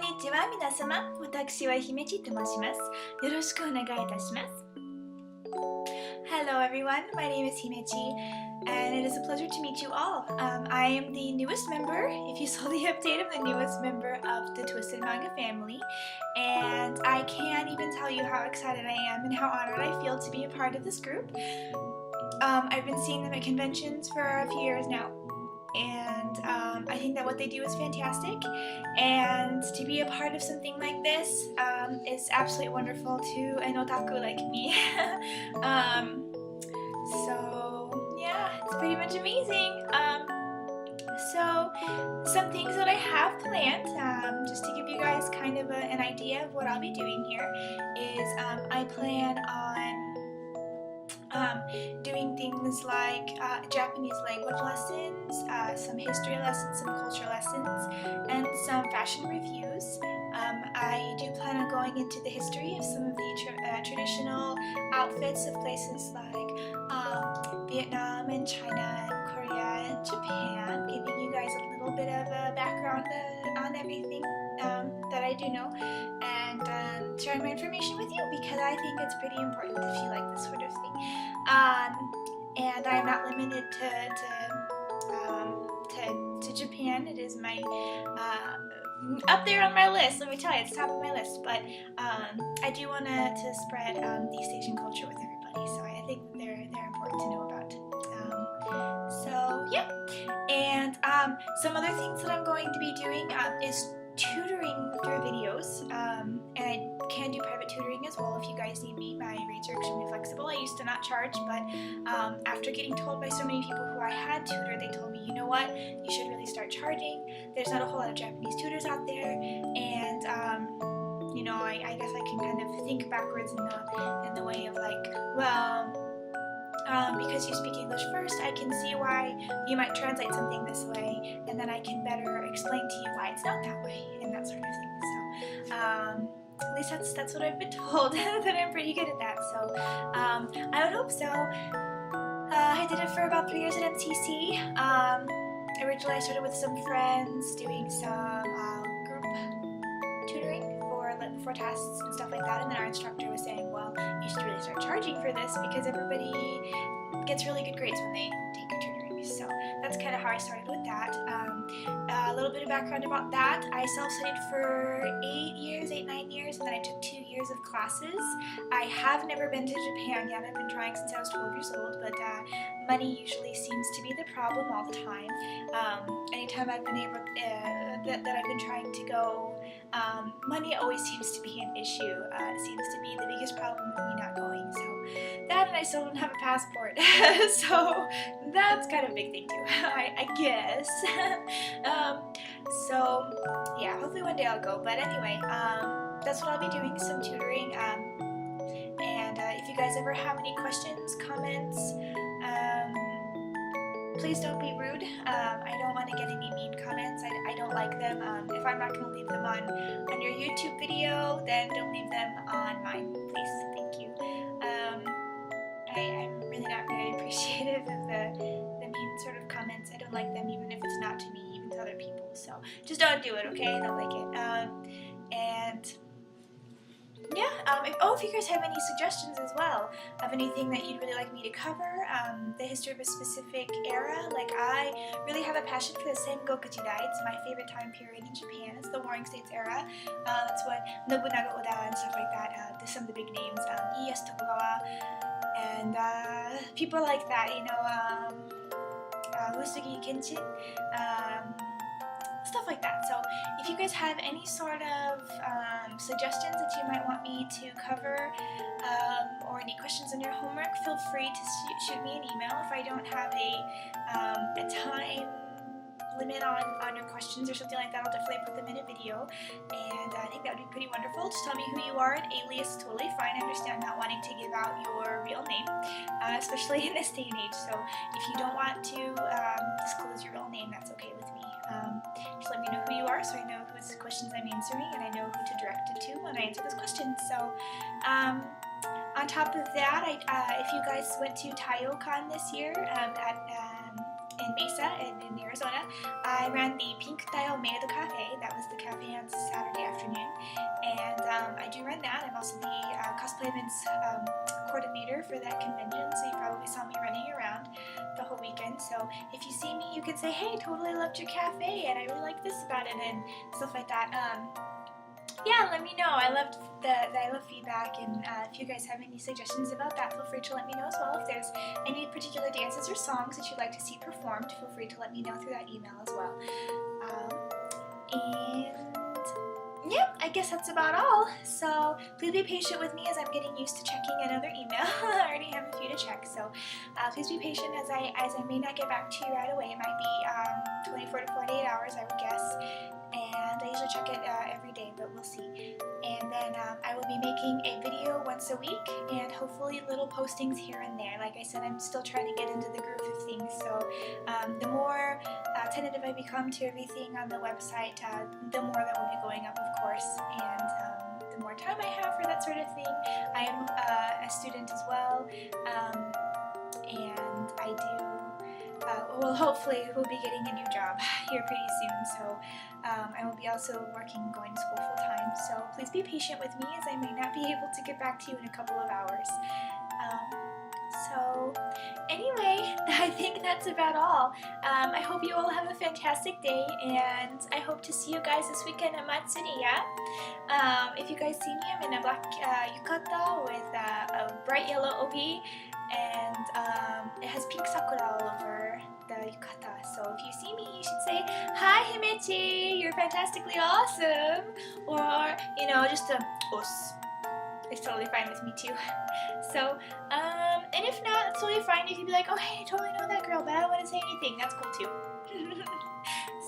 んにちは皆様、私は姫地と申します。よろしくお願いいたします。Hello everyone, my name is Himechi, and it is a pleasure to meet you all. I am the newest member, if you saw the update, I'm the newest member of the Twisted Manga family, and I can't even tell you how excited I am and how honored I feel to be a part of this group. I've been seeing them at conventions for a few years now, and I think that what they do is fantastic, and to be a part of something like this is absolutely wonderful to an otaku like me. So yeah, it's pretty much amazing. So some things that I have planned, just to give you guys kind of an idea of what I'll be doing here, is I plan on doing things like Japanese language lessons, some history lessons, some culture lessons, and some fashion reviews. I do plan on going into the history of some of the traditional outfits of places like Vietnam and China and Korea and Japan, giving you guys a little bit of a background on everything that I do know, and sharing my information with you because I think it's pretty important if you like this sort of thing. And I'm not limited to Japan. It is my up there on my list. Let me tell you, it's top of my list. But I do want to spread the East Asian culture with everybody, so I think they're important to know about. So yeah, and some other things that I'm going to be doing is tutoring through videos, and I can do private tutoring as well if you guys need me. My rates are extremely flexible. I used to not charge, but after getting told by so many people who I had tutored, they told me, you know what, you should really start charging. There's not a whole lot of Japanese tutors out there, and you know, I guess I can kind of think backwards in the way of like, well, because you speak English first, I can see why you might translate something this way, and then I can better explain to you why it's not that way, and that sort of thing. So, at least that's what I've been told, that I'm pretty good at that, so I would hope so. I did it for about 3 years at MTC. Originally I started with some friends doing some group tutoring for tests and stuff like that, and then our instructor was saying, well, you should really start charging for this because everybody gets really good grades when they take your tutoring. So that's kind of how I started with that. A little bit of background about that. I self-studied for 9 years, and then I took 2 years of classes. I have never been to Japan yet. I've been trying since I was 12 years old, but money usually seems to be the problem all the time. Anytime I've been able that I've been trying to go, money always seems to be an issue. It seems to be the biggest problem with me not going. So that, and I still don't have a passport, so that's kind of a big thing too, I guess. So yeah, hopefully one day I'll go. But anyway, that's what I'll be doing, some tutoring. And if you guys ever have any questions, comments, please don't be rude. I don't want to get any mean comments. I don't like them. If I'm not going to leave them on your YouTube video, then don't leave them on mine, please. Thank you. I'm really not very appreciative of the mean sort of comments. I don't like them, even if it's not to me, even to other people. So just don't do it, okay? I don't like it. And yeah, if you guys have any suggestions as well of anything that you'd really like me to cover, the history of a specific era, like I really have a passion for the Sengoku Jidai. It's my favorite time period in Japan. It's the Warring States era. That's what Nobunaga, Oda, and stuff like that, there's some of the big names, Ieyasu Tokugawa, and people like that, you know, Usugi Kenshin, stuff like that. So if you guys have any sort of suggestions that you might want me to cover, or any questions on your homework, feel free to shoot me an email. If I don't have a time limit on your questions or something like that, I'll definitely put them in a video, and I think that would be pretty wonderful. Just tell me who you are. An alias is totally fine. I understand not wanting to give out your real name, especially in this day and age. So if you don't want to disclose your real name, that's okay with me. Just let me know who you are so I know whose questions I'm answering, and I know who to direct it to when I answer those questions. So on top of that, if you guys went to Taiyocon this year in Mesa in Arizona. I ran the Pink Dial Maid Cafe. That was the cafe on Saturday afternoon. And I do run that. I'm also the cosplay events coordinator for that convention, so you probably saw me running around the whole weekend. So if you see me, you can say, hey, totally loved your cafe, and I really like this about it, and stuff like that. Yeah, let me know. I love feedback, and if you guys have any suggestions about that, feel free to let me know as well. If there's any particular dances or songs that you'd like to see performed, feel free to let me know through that email as well. And yeah, I guess that's about all. So please be patient with me as I'm getting used to checking another email. I already have a few to check, so please be patient as I may not get back to you right away. It might be 24 to 48 hours, I would guess. And I usually check it every day, but we'll see. And then I will be making a video once a week, and hopefully little postings here and there. Like I said, I'm still trying to get into the groove of things, so the more tentative I become to everything on the website, the more that will be going up, of course, and the more time I have for that sort of thing. I am a student as well, and I do well, hopefully we'll be getting a new job here pretty soon, so I will be also going to school full-time, so please be patient with me as I may not be able to get back to you in a couple of hours. So anyway, I think that's about all. I hope you all have a fantastic day, and I hope to see you guys this weekend at Matsuri, yeah? If you guys see me, I'm in a black yukata with a bright yellow obi, and it has pink sakura all over the yukata. So if you see me, you should say, "Hi Himechi, you're fantastically awesome," or just a os. It's totally fine with me too. So and if not, it's totally fine. You can be like, "Oh hey, I totally know that girl, but I don't want to say anything." That's cool too.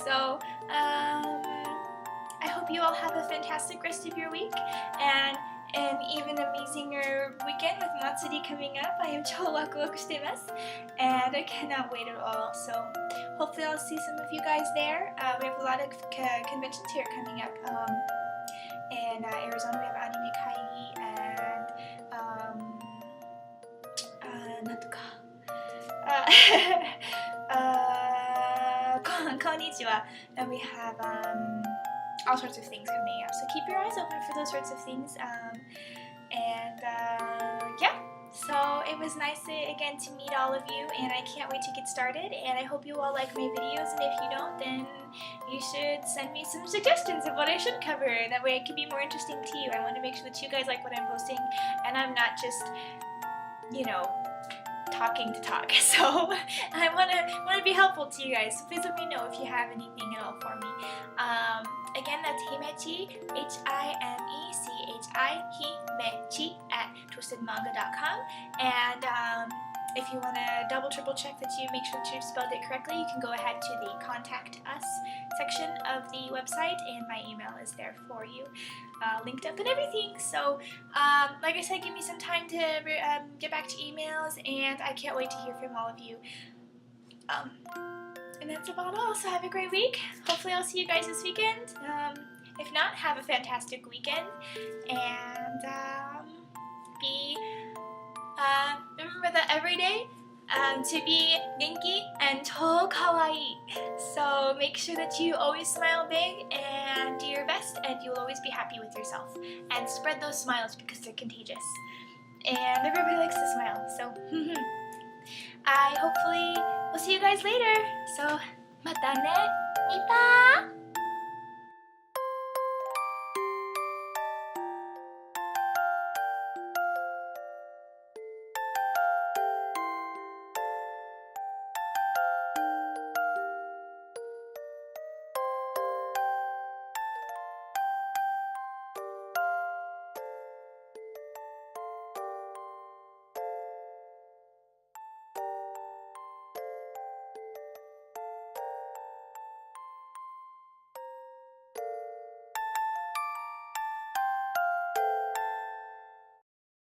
So I hope you all have a fantastic rest of your week, and an even amazinger weekend with Matsuri coming up. I am超ワクワクしてます, and I cannot wait at all. So hopefully I'll see some of you guys there. We have a lot of conventions here coming up. In Arizona we have Anime Kaigi and なんとかこんにちは. We have all sorts of things coming up, so keep your eyes open for those sorts of things. Yeah, so it was nice again to meet all of you, and I can't wait to get started, and I hope you all like my videos, and if you don't, then you should send me some suggestions of what I should cover. That way it can be more interesting to you. I want to make sure that you guys like what I'm posting, and I'm not just, talking to talk. So I want to be helpful to you guys. So please let me know if you have anything at all for me. Again, that's Himechi, H-I-M-E-C-H-I, Himechi at twistedmanga.com. And if you want to double, triple check that you make sure that you've spelled it correctly, you can go ahead to the Contact Us section of the website, and my email is there for you, linked up and everything. So, like I said, give me some time to get back to emails, and I can't wait to hear from all of you. And that's about all, so have a great week. Hopefully I'll see you guys this weekend. If not, have a fantastic weekend, and remember that every day to be genki and to kawaii. So make sure that you always smile big and do your best, and you'll always be happy with yourself. And spread those smiles because they're contagious. And everybody likes to smile, so I hopefully will see you guys later. So, またね。ニパー